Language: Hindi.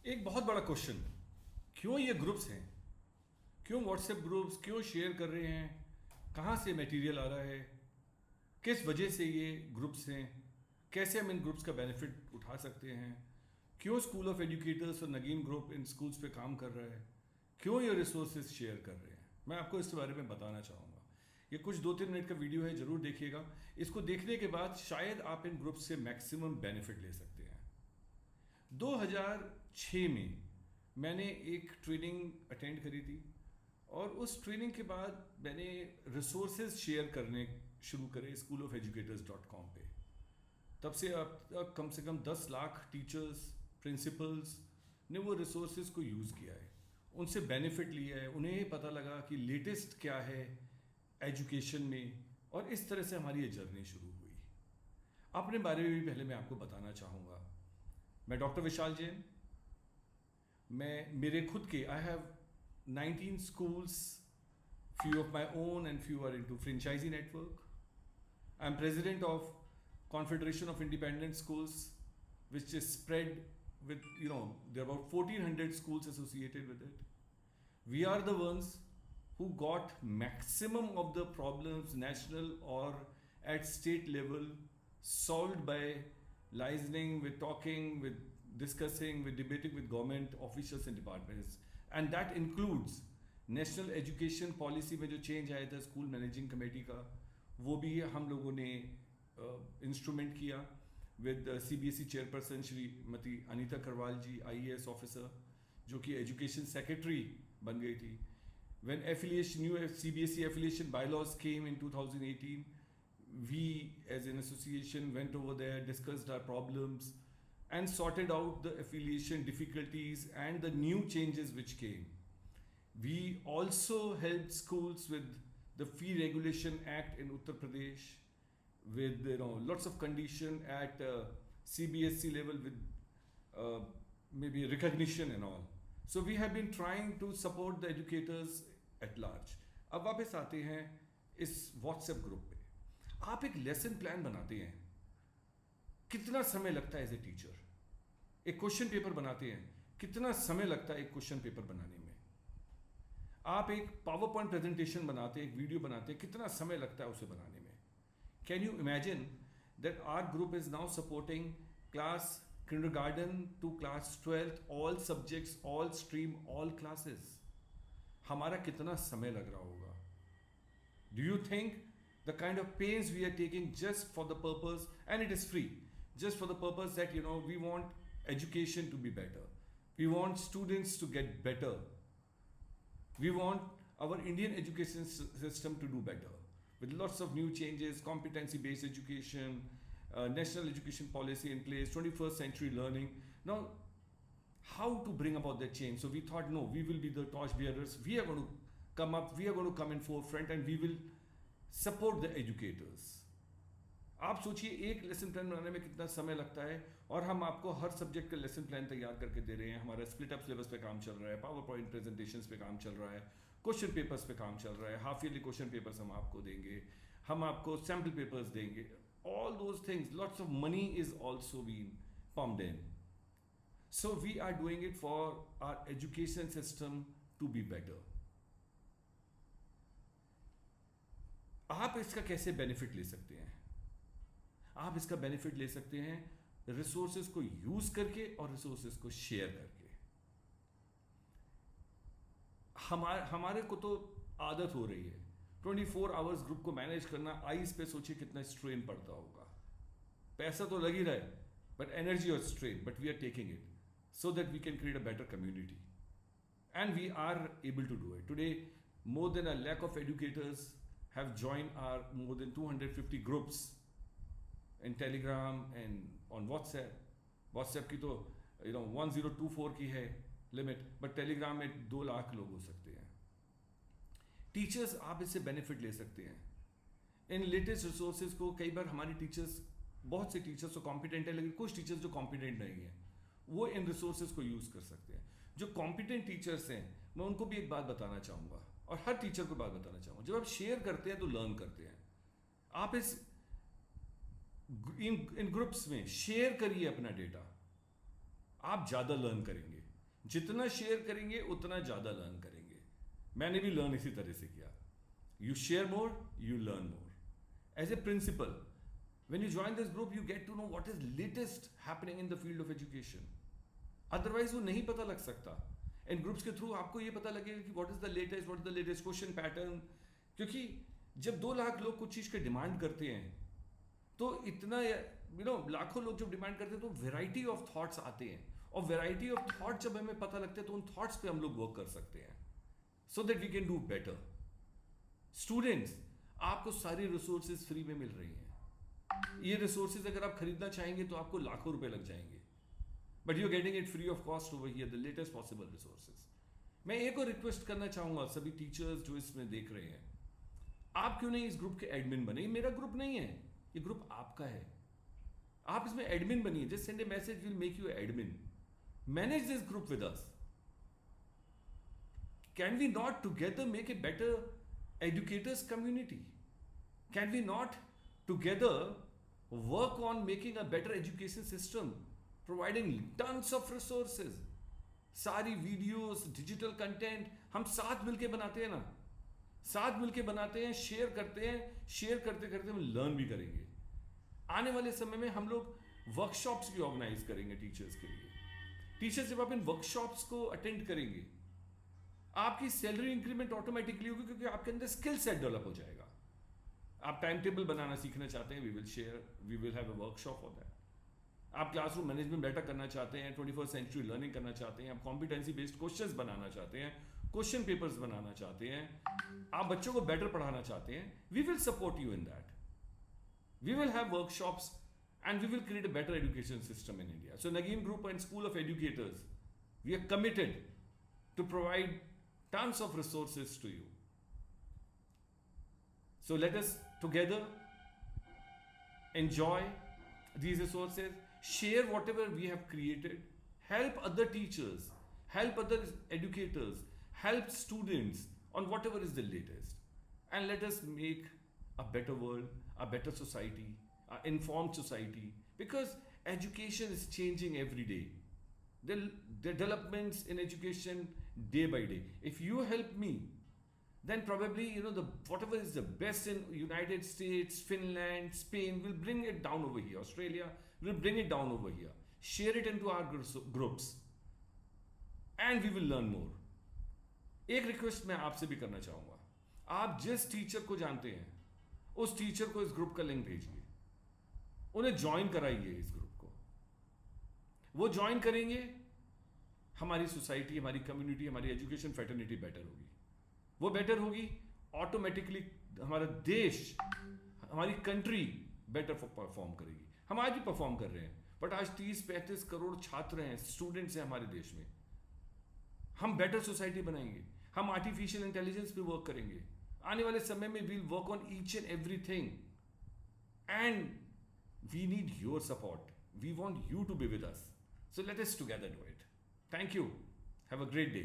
एक बहुत बड़ा क्वेश्चन, क्यों ये ग्रुप्स हैं? क्यों व्हाट्सएप ग्रुप्स क्यों शेयर कर रहे हैं? कहाँ से मटेरियल आ रहा है? किस वजह से ये ग्रुप्स हैं? कैसे हम इन ग्रुप्स का बेनिफिट उठा सकते हैं? क्यों स्कूल ऑफ एजुकेटर्स और नगीन ग्रुप इन स्कूल्स पे काम कर रहा है? क्यों ये रिसोर्सेज शेयर कर रहे हैं? मैं आपको इस बारे में बताना चाहूँगा। ये कुछ 2-3 मिनट का वीडियो है, ज़रूर देखिएगा। इसको देखने के बाद शायद आप इन ग्रुप्स से मैक्सिमम बेनिफिट ले सकते हैं। 2006 में मैंने एक ट्रेनिंग अटेंड करी थी और उस ट्रेनिंग के बाद मैंने रिसोर्सेज शेयर करने शुरू करे schoolofeducators.com पे। तब से अब तक कम से कम 10 लाख टीचर्स, प्रिंसिपल्स ने वो रिसोर्सेज को यूज़ किया है, उनसे बेनिफिट लिया है, उन्हें पता लगा कि लेटेस्ट क्या है एजुकेशन में, और इस तरह से हमारी ये जर्नी शुरू हुई। अपने बारे में भी पहले मैं आपको बताना चाहूँगा। मैं डॉक्टर विशाल जैन, मैं मेरे खुद के I have 19 schools, few of my own and few are into franchisee network. I'm president of Confederation of Independent Schools, which is spread with, there are about 1400 schools associated with it. We are the ones who got maximum of the problems national or at state level solved by listening, with talking, with discussing, with debating with government officials and departments. And that includes national education policy में जो चेंज आया था स्कूल मैनेजिंग कमेटी का, वो भी हम लोगों ने इंस्ट्रूमेंट किया with CBSE chairperson Shrimati Anita Karwal ji, IAS officer, जो कि एजुकेशन सेक्रेटरी बन गई थी। When affiliation new CBSE affiliation bylaws came in 2018, we as an association went over there, discussed our problems and sorted out the affiliation difficulties and the new changes which came. We also helped schools with the Fee Regulation Act in Uttar Pradesh, with lots of condition at CBSE level, with maybe recognition and all. So we have been trying to support the educators at large. अब वापस आते हैं इस WhatsApp ग्रुप पे। आप एक लेसन प्लान बनाते हैं, कितना समय लगता है एज ए टीचर? एक क्वेश्चन पेपर बनाते हैं, कितना समय लगता है एक क्वेश्चन पेपर बनाने में? आप एक पावर पॉइंट प्रेजेंटेशन बनाते हैं, एक वीडियो बनाते हैं, कितना समय लगता है उसे बनाने में? Can you imagine that our group is now supporting class kindergarten to class 12th, all subjects, all stream, all classes. हमारा कितना समय लग रहा होगा? Do you think the kind of pains we are taking just for the purpose, and it is free, just for the purpose that we want education to be better, we want students to get better, we want our Indian education system to do better with lots of new changes, competency based education, national education policy in place, 21st century learning. Now, how to bring about that change? So we thought, no, we will be the torch bearers, we are going to come up, we are going to come in forefront, and we will support the educators. आप सोचिए एक लेसन प्लान बनाने में कितना समय लगता है, और हम आपको हर सब्जेक्ट का लेसन प्लान तैयार करके दे रहे हैं। हमारा स्प्लिट अप सिलेबस पे काम चल रहा है, पावर पॉइंट प्रेजेंटेशंस पे काम चल रहा है, क्वेश्चन पेपर्स पे काम चल रहा है, हाफ ईयरली क्वेश्चन पेपर्स हम आपको देंगे, हम आपको सैम्पल पेपर्स देंगे, all those things. Lots of money is also been pumped in. So we are doing it for our education system to be better. आप इसका कैसे बेनिफिट ले सकते हैं? आप इसका बेनिफिट ले सकते हैं रिसोर्सेज को यूज करके और रिसोर्सेज को शेयर करके। हमारे को तो आदत हो रही है 24 आवर्स ग्रुप को मैनेज करना। आईज पे सोचिए कितना स्ट्रेन पड़ता होगा। पैसा तो लग ही रहा है, बट एनर्जी और strain, but we are taking it so that we can create a better community, and we are able to do it. Today, more than 1 lakh of educators have joined our more than 250 groups in Telegram and on WhatsApp. WhatsApp की तो 1024 की है लिमिट, बट टेलीग्राम में 2 लाख लोग हो सकते हैं। टीचर्स, आप इससे बेनिफिट ले सकते हैं इन लेटेस्ट रिसोर्सेज को। कई बार हमारे टीचर्स, बहुत से टीचर्स तो कॉम्पिटेंट है, लेकिन कुछ टीचर्स जो कॉम्पिटेंट नहीं है, वो इन रिसोर्सेज को यूज कर सकते हैं। जो कॉम्पिटेंट टीचर्स हैं, मैं उनको भी एक बात बताना चाहूँगा, और हर टीचर को बात बताना चाहूँगा, जब आप शेयर करते हैं तो लर्न करते हैं। आप इन ग्रुप्स में शेयर करिए अपना डेटा, आप ज़्यादा लर्न करेंगे। जितना शेयर करेंगे उतना ज़्यादा लर्न करेंगे. मैंने भी लर्न इसी तरह से किया. You share more, you learn more. As a principal, when you join this group, you get to know what is latest happening in the field of education. Otherwise, वो नहीं पता लग सकता. इन ग्रुप्स के थ्रू आपको ये पता लगेगा कि what is the latest question pattern. क्योंकि जब 2 लाख लोग कुछ चीज़ के डिमांड करते हैं, तो इतना लाखों लोग जब डिमांड करते हैं तो वेराइटी ऑफ थॉट्स आते हैं, और वेराइटी ऑफ थॉट जब हमें पता लगते हैं तो उन थॉट्स पे हम लोग वर्क कर सकते हैं, so that we can do better. Students, आपको सारी रिसोर्सेज फ्री में मिल रही हैं. ये रिसोर्सेज अगर आप खरीदना चाहेंगे तो आपको लाखों रुपए लग जाएंगे, but you are getting it free of cost over here, the latest possible resources. मैं एक और रिक्वेस्ट करना चाहूंगा सभी टीचर्स जो इसमें देख रहे हैं, आप क्यों नहीं इस ग्रुप के एडमिन बने? ये मेरा ग्रुप नहीं है, ये ग्रुप आपका है. आप इसमें एडमिन बनिए. Just send a message, will make you admin. Manage this group with us. Can we not together make a better educators community? Can we not together work on making a better education system, providing tons of resources, सारी वीडियोस, डिजिटल कंटेंट हम साथ मिलके बनाते हैं ना, साथ मिलके बनाते हैं, शेयर करते हैं, शेयर करते करते हम लर्न भी करेंगे. आने वाले समय में हम लोग वर्कशॉप्स भी ऑर्गेनाइज करेंगे टीचर्स के लिए. टीचर्स जब आप इन वर्कशॉप्स को अटेंड करेंगे, आपकी सैलरी इंक्रीमेंट ऑटोमेटिकली होगी, क्योंकि आपके अंदर स्किल सेट डेवलप हो जाएगा. आप टाइम टेबल बनाना सीखना चाहते हैं, we will have a workshop for that. आप क्लासरूम मैनेजमेंट बेटर करना चाहते हैं, 21st सेंचुरी लर्निंग करना चाहते हैं, आप कॉम्पिटेंसी बेस्ड क्वेश्चंस बनाना चाहते हैं, क्वेश्चन पेपर्स बनाना चाहते हैं, आप बच्चों को बेटर पढ़ाना चाहते हैं, we will support you in that. We will have workshops and we will create a better education system in India. So Nagin Group and School of Educators, we are committed to provide tons of resources to you. So let us together enjoy these resources, share whatever we have created, help other teachers, help other educators, help students on whatever is the latest, and let us make a better world, a better society, an informed society, because education is changing every day. The developments in education day by day. If you help me, then probably whatever is the best in United States, Finland, Spain, we'll bring it down over here. Australia, we'll bring it down over here. Share it into our groups, and we will learn more. एक रिक्वेस्ट मैं आपसे भी करना चाहूंगा, आप जिस टीचर को जानते हैं उस टीचर को इस ग्रुप का लिंक भेजिए, उन्हें ज्वाइन कराइए इस ग्रुप को. वो ज्वाइन करेंगे, हमारी सोसाइटी, हमारी कम्युनिटी, हमारी एजुकेशन फ्रेटर्निटी बेटर होगी. वो बेटर होगी, ऑटोमेटिकली हमारा देश, हमारी कंट्री बेटर परफॉर्म करेगी. हम आज भी परफॉर्म कर रहे हैं, बट आज 30-35 करोड़ छात्र हैं, स्टूडेंट्स हैं हमारे देश में. हम बेटर सोसाइटी बनाएंगे, हम आर्टिफिशियल इंटेलिजेंस पे वर्क करेंगे. आने वाले समय में we'll work on each and everything, and we need your support. We want you to be with us. So let us together do it. Thank you. Have a great day.